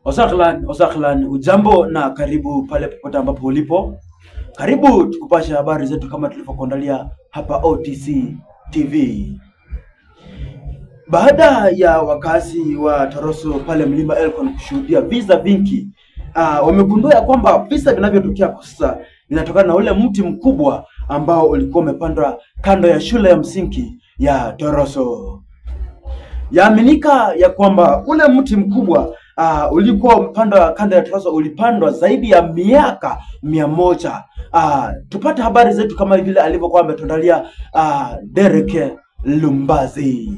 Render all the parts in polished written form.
Osaklan, ujambo na karibu pale popote ambapo ulipo. Karibu tukupashe habari zetu kama tulivyokuandalia hapa OTC TV. Baada ya wakazi wa Toroso pale Mlima Elgon kushuhudia visa vingi, wamegundua ya kwamba visa vinavyotokea kwa sasa vinatokana na ule mti mkubwa ambao ulikuwa umepandwa kando ya shule ya msingi ya Toroso. Yaaminika ya kwamba ule mti mkubwa ulikuwa umepandwa kando ya Toroso, ulipandwa zaidi ya miaka 100. Tupate habari zetu kama vile alivyokuwa ametuandalia Derek Lumbazi.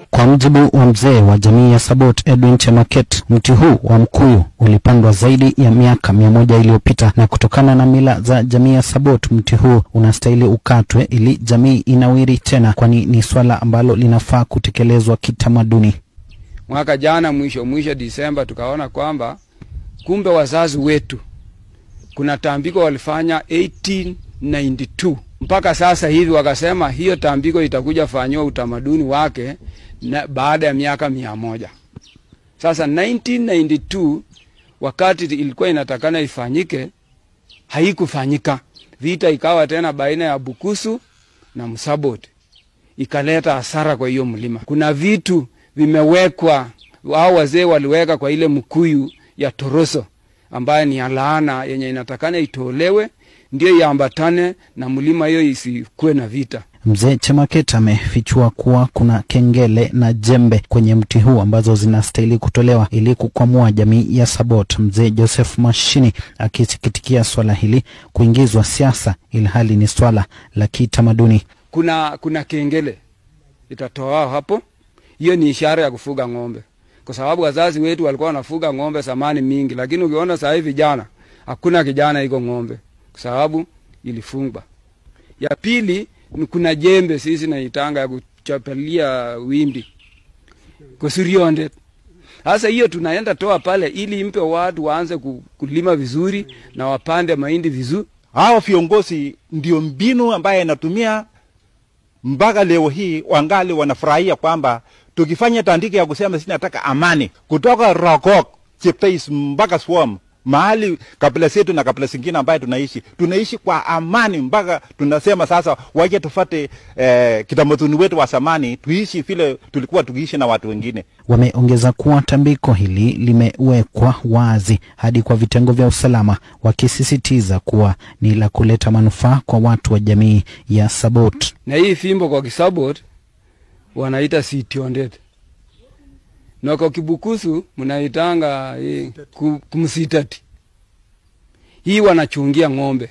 Kwa mjibu wa mzee wa jamii ya Sabot Edwin Chemaket, mti huu wa mkuyu ulipandwa zaidi ya miaka 100 iliyopita, na kutokana na mila za jamii ya Sabot mti huu unastahili ukatwe ili jamii inawiri tena, kwani ni swala ambalo linafaa kutekelezwa kitamaduni. Mwaka jana mwisho Disemba tukaona kwamba kumbe wazazi wetu kuna tambiko walifanya 1892. Mpaka sasa hivi wakasema hiyo tambiko itakuja fanywa utamaduni wake na baada ya miaka 100. Sasa 1992 wakati ilikuwa inatakana ifanyike haikufanyika. Vita ikawa tena baina ya Bukusu na Msabot, ikaleta hasara kwa hiyo mlima. Kuna vitu vimewekwa, wao wazee waliweka kwa ile mkuyu ya Toroso ambaye ni laana yenye inatakana itolewe ndio iambatane na mlima hiyo isikuwe na vita. Mzee Chemaket amefichua kuwa kuna kengele na jembe kwenye mti huu ambazo zinastahili kutolewa ili kukwamua jamii ya Sabot. Mzee Joseph Mashini akisikitikia swala hili kuingizwa siasa ilhali ni swala la kitamaduni. Kuna kengele itatoa hapo. Hiyo ni ishara ya kufuga ng'ombe. Kwa sababu wazazi wetu walikuwa wanafuga ng'ombe zamani mingi, lakini ukiona sasa hivi vijana hakuna kijana iko ng'ombe kwa sababu ilifungwa. Ya pili kuna jembe sisi na itanga ya kuchapelia wimbi kusurionde. Sasa hiyo tunaenda toa pale ili impe watu waanze kulima vizuri na wapande mahindi vizuri. Hao viongozi ndio mbinu ambaye inatumia mpaka leo hii wangali wanafurahia kwamba tukifanya tandiki ya kusema sisi nataka amani kutoka Rokok Cheptais mpaka Swam, mahali kabila zetu na kabila zingine ambaye tunaishi kwa amani, mpaka tunasema sasa waje tufate kitamaduni wetu wa zamani, tuishi vile tulikuwa tukiishi na watu wengine. Wameongeza kuwa tambiko hili limewekwa wazi hadi kwa vitengo vya usalama, wakisisitiza kuwa ni la kuleta manufaa kwa watu wa jamii ya Sabot. Na hii fimbo kwa Kisabot wanaita sitiondet. Na kwa Kibukusu mnaitanga kumsitati. Hii wanachungia ng'ombe.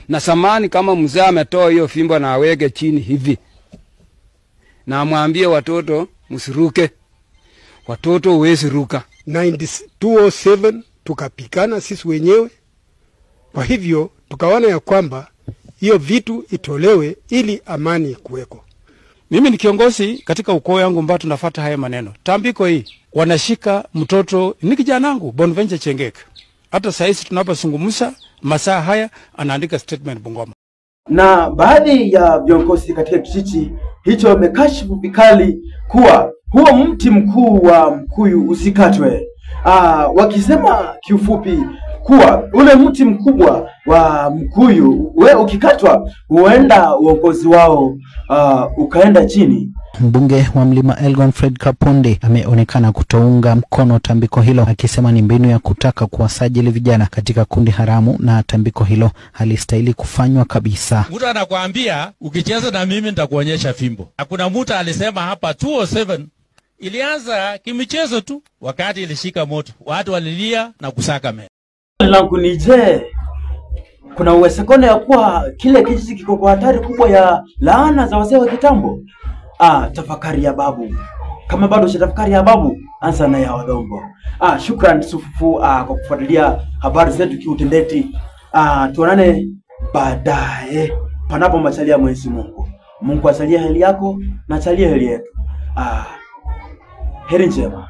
Na samani kama mzee ametoa hiyo fimbo na aweke chini hivi, na amwambie watoto msiruke, watoto huwezi ruka. 207 tukapikana sisi wenyewe. Kwa hivyo tukaona ya kwamba hiyo vitu itolewe ili amani kuweko. Mimi ni kiongozi katika ukoo yangu ambao tunafuata haya maneno. Tambiko hii wanashika mtoto ni kijanangu Bonventure Chengek. Hata saizi tunapozungumza masaa haya anaandika statement Bungoma. Na baadhi ya viongozi katika kijiji hicho wamekashifu vikali kuwa huo mti mkuu wa mkuyu usikatwe. Wakisema kiufupi kuwa ule mti mkubwa wa mkuyu ukikatwa huenda uongozi wao ukaenda chini. Mbunge wa Mlima Elgon Fred Kaponde ameonekana kutounga mkono tambiko hilo, akisema ni mbinu ya kutaka kuwasajili vijana katika kundi haramu na tambiko hilo halistahili kufanywa kabisa. Mtu anakuambia ukicheza na mimi nitakuonyesha fimbo. Hakuna mtu alisema hapa 207 ilianza kimichezo tu, wakati ilishika moto watu walilia na kusaka meno. Langu ni je, kuna uwezekano ya kuwa kile kijiji kiko kwa hatari kubwa ya laana za wazee wa kitambo? Tafakari ya babu. Kama bado tafakari ya babu, anza na ya wadongo. Shukrani Sufufu kwa kufuatilia habari zetu kiutendeti. Tuonane baadaye panapo machalia Mwenyezi Mungu. Mungu asalie heli yako na asalie heli yetu. Heri njema.